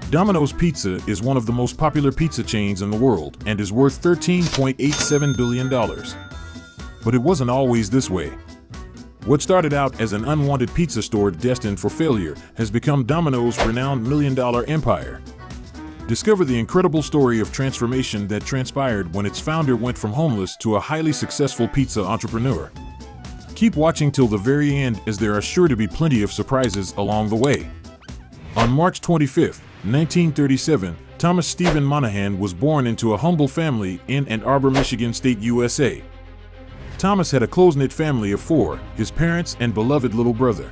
Domino's Pizza is one of the most popular pizza chains in the world and is worth $13.87 billion. But it wasn't always this way. What started out as an unwanted pizza store destined for failure has become Domino's renowned million-dollar empire. Discover the incredible story of transformation that transpired when its founder went from homeless to a highly successful pizza entrepreneur. Keep watching till the very end, as there are sure to be plenty of surprises along the way. On March 25, 1937, Thomas Stephen Monahan was born into a humble family in Ann Arbor, Michigan State, USA. Thomas had a close-knit family of four: his parents and beloved little brother.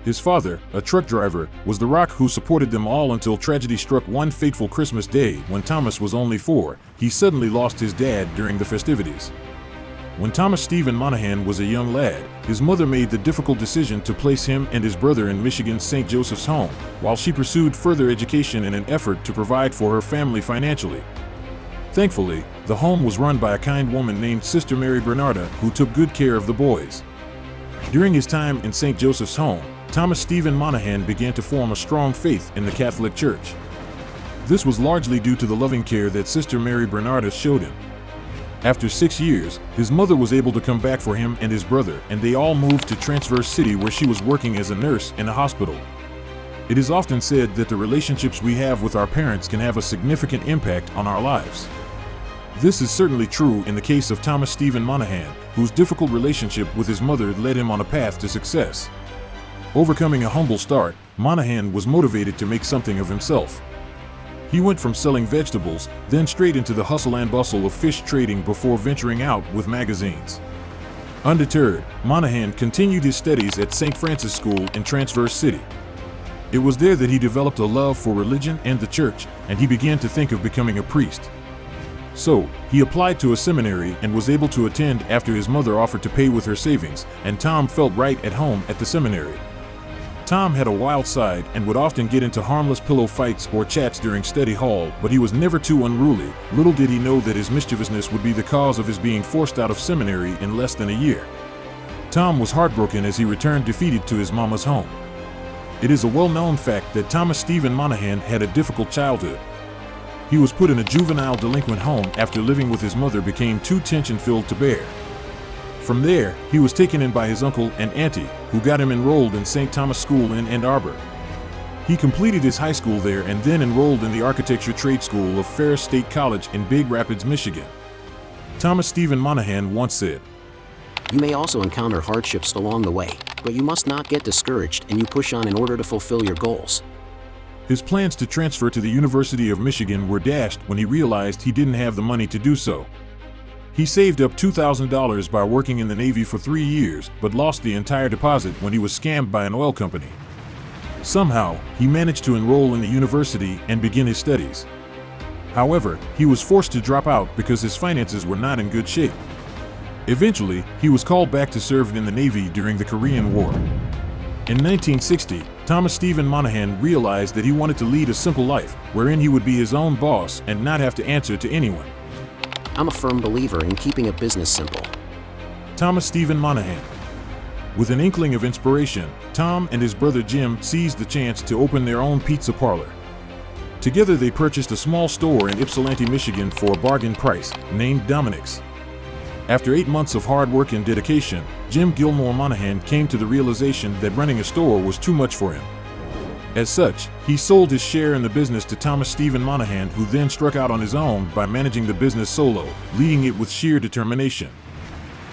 His father, a truck driver, was the rock who supported them all until tragedy struck one fateful Christmas day when Thomas was only 4. He suddenly lost his dad during the festivities. When Thomas Stephen Monahan was a young lad, his mother made the difficult decision to place him and his brother in Michigan's St. Joseph's Home, while she pursued further education in an effort to provide for her family financially. Thankfully, the home was run by a kind woman named Sister Mary Bernarda, who took good care of the boys. During his time in St. Joseph's Home, Thomas Stephen Monahan began to form a strong faith in the Catholic Church. This was largely due to the loving care that Sister Mary Bernarda showed him. After 6 years, his mother was able to come back for him and his brother, and they all moved to Traverse City, where she was working as a nurse in a hospital. It is often said that the relationships we have with our parents can have a significant impact on our lives. This is certainly true in the case of Thomas Stephen Monahan, whose difficult relationship with his mother led him on a path to success. Overcoming a humble start, Monahan was motivated to make something of himself. He went from selling vegetables, then straight into the hustle and bustle of fish trading before venturing out with magazines. Undeterred, Monahan continued his studies at St. Francis School in Traverse City. It was there that he developed a love for religion and the church, and he began to think of becoming a priest. So, he applied to a seminary and was able to attend after his mother offered to pay with her savings, and Tom felt right at home at the seminary. Tom had a wild side and would often get into harmless pillow fights or chats during study hall, but he was never too unruly. Little did he know that his mischievousness would be the cause of his being forced out of seminary in less than a year. Tom was heartbroken as he returned defeated to his mama's home. It is a well-known fact that Thomas Stephen Monahan had a difficult childhood. He was put in a juvenile delinquent home after living with his mother became too tension-filled to bear. From there, he was taken in by his uncle and auntie, who got him enrolled in St. Thomas School in Ann Arbor. He completed his high school there and then enrolled in the architecture trade school of Ferris State College in Big Rapids, Michigan. Thomas Stephen Monahan once said, "You may also encounter hardships along the way, but you must not get discouraged, and you push on in order to fulfill your goals." His plans to transfer to the University of Michigan were dashed when he realized he didn't have the money to do so. He saved up $2,000 by working in the Navy for 3 years, but lost the entire deposit when he was scammed by an oil company. Somehow, he managed to enroll in the university and begin his studies. However, he was forced to drop out because his finances were not in good shape. Eventually, he was called back to serve in the Navy during the Korean War. In 1960, Thomas Stephen Monahan realized that he wanted to lead a simple life, wherein he would be his own boss and not have to answer to anyone. "I'm a firm believer in keeping a business simple." Thomas Stephen Monahan. With an inkling of inspiration, Tom and his brother Jim seized the chance to open their own pizza parlor. Together they purchased a small store in Ypsilanti, Michigan for a bargain price, named Dominic's. After 8 months of hard work and dedication, Jim Gilmore Monahan came to the realization that running a store was too much for him. As such, he sold his share in the business to Thomas Stephen Monahan, who then struck out on his own by managing the business solo, leading it with sheer determination.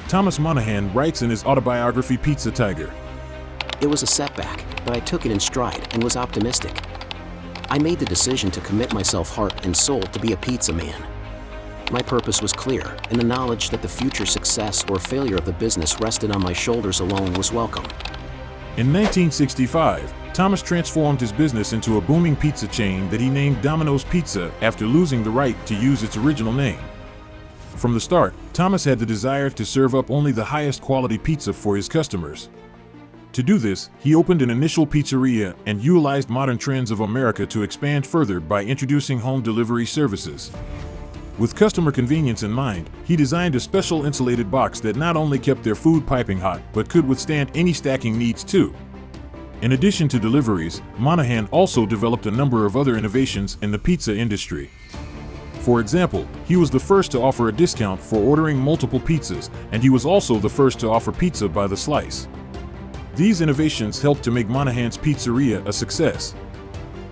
Thomas Monahan writes in his autobiography Pizza Tiger, "It was a setback, but I took it in stride and was optimistic. I made the decision to commit myself heart and soul to be a pizza man. My purpose was clear, and the knowledge that the future success or failure of the business rested on my shoulders alone was welcome." In 1965, Thomas transformed his business into a booming pizza chain that he named Domino's Pizza after losing the right to use its original name. From the start, Thomas had the desire to serve up only the highest quality pizza for his customers. To do this, he opened an initial pizzeria and utilized modern trends of America to expand further by introducing home delivery services. With customer convenience in mind, he designed a special insulated box that not only kept their food piping hot, but could withstand any stacking needs too. In addition to deliveries, Monahan also developed a number of other innovations in the pizza industry. For example, he was the first to offer a discount for ordering multiple pizzas, and he was also the first to offer pizza by the slice. These innovations helped to make Monahan's Pizzeria a success.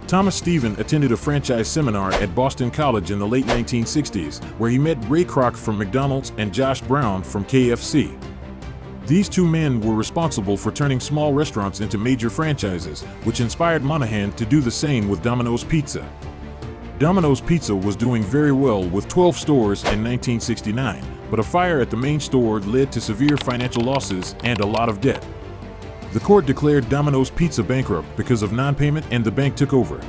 Thomas Stephen attended a franchise seminar at Boston College in the late 1960s, where he met Ray Kroc from McDonald's and Josh Brown from KFC. These two men were responsible for turning small restaurants into major franchises, which inspired Monahan to do the same with Domino's Pizza. Domino's Pizza was doing very well with 12 stores in 1969, but a fire at the main store led to severe financial losses and a lot of debt. The court declared Domino's Pizza bankrupt because of non-payment, and the bank took over.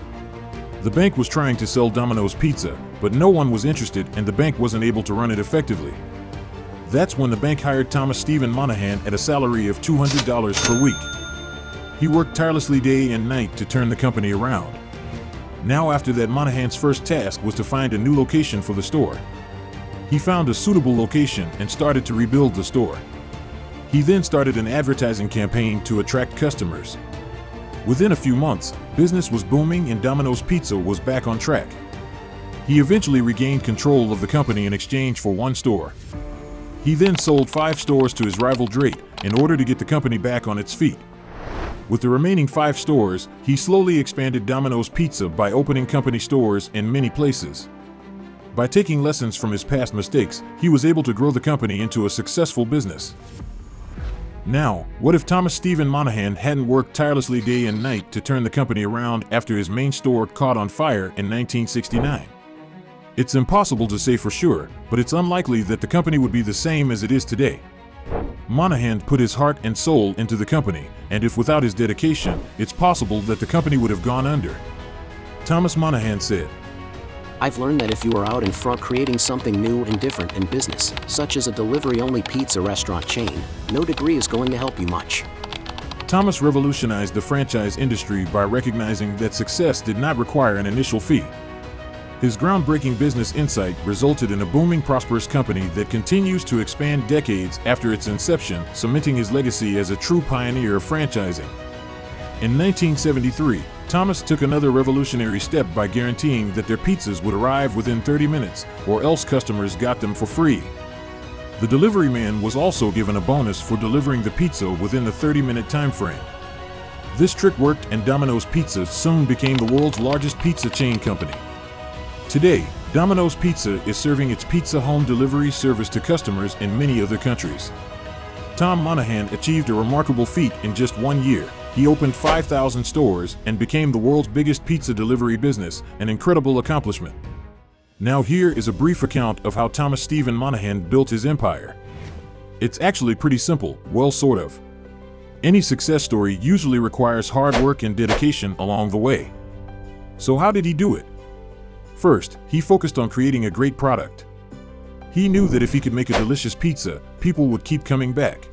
The bank was trying to sell Domino's Pizza, but no one was interested, and the bank wasn't able to run it effectively. That's when the bank hired Thomas Stephen Monahan at a salary of $200 per week. He worked tirelessly day and night to turn the company around. Now after that, Monahan's first task was to find a new location for the store. He found a suitable location and started to rebuild the store. He then started an advertising campaign to attract customers. Within a few months, business was booming and Domino's Pizza was back on track. He eventually regained control of the company in exchange for one store. He then sold 5 stores to his rival Drake in order to get the company back on its feet. With the remaining 5 stores, he slowly expanded Domino's Pizza by opening company stores in many places. By taking lessons from his past mistakes, he was able to grow the company into a successful business. Now, what if Thomas Stephen Monahan hadn't worked tirelessly day and night to turn the company around after his main store caught on fire in 1969? It's impossible to say for sure, but it's unlikely that the company would be the same as it is today. Monahan put his heart and soul into the company, and if without his dedication, it's possible that the company would have gone under. Thomas Monahan said, I've learned that if you are out in front creating something new and different in business, such as a delivery-only pizza restaurant chain, no degree is going to help you much. Thomas revolutionized the franchise industry by recognizing that success did not require an initial fee. His groundbreaking business insight resulted in a booming, prosperous company that continues to expand decades after its inception, cementing his legacy as a true pioneer of franchising. In 1973, Thomas took another revolutionary step by guaranteeing that their pizzas would arrive within 30 minutes, or else customers got them for free. The delivery man was also given a bonus for delivering the pizza within the 30-minute time frame. This trick worked, and Domino's Pizza soon became the world's largest pizza chain company. Today, Domino's Pizza is serving its pizza home delivery service to customers in many other countries. Tom Monahan achieved a remarkable feat in just 1 year. He opened 5,000 stores and became the world's biggest pizza delivery business, an incredible accomplishment. Now here is a brief account of how Thomas Stephen Monahan built his empire. It's actually pretty simple, well, sort of. Any success story usually requires hard work and dedication along the way. So how did he do it? First, he focused on creating a great product. He knew that if he could make a delicious pizza, people would keep coming back.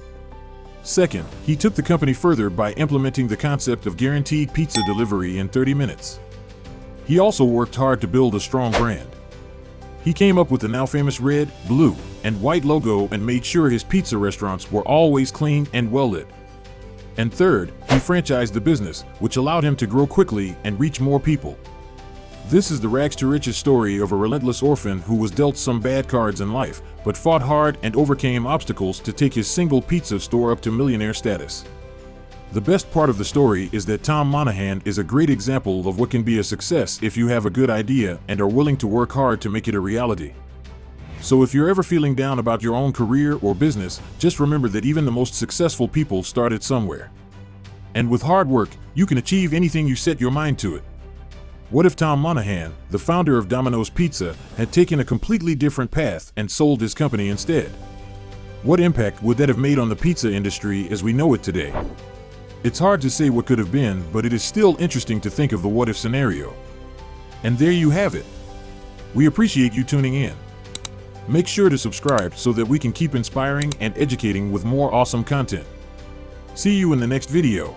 Second, he took the company further by implementing the concept of guaranteed pizza delivery in 30 minutes. He also worked hard to build a strong brand. He came up with the now famous red, blue, and white logo and made sure his pizza restaurants were always clean and well lit. And third, he franchised the business, which allowed him to grow quickly and reach more people. This is the rags to riches story of a relentless orphan who was dealt some bad cards in life, but fought hard and overcame obstacles to take his single pizza store up to millionaire status. The best part of the story is that Tom Monahan is a great example of what can be a success if you have a good idea and are willing to work hard to make it a reality. So if you're ever feeling down about your own career or business, just remember that even the most successful people started somewhere. And with hard work, you can achieve anything you set your mind to it. What if Tom Monahan, the founder of Domino's Pizza, had taken a completely different path and sold his company instead? What impact would that have made on the pizza industry as we know it today? It's hard to say what could have been, but it is still interesting to think of the what-if scenario. And there you have it. We appreciate you tuning in. Make sure to subscribe so that we can keep inspiring and educating with more awesome content. See you in the next video.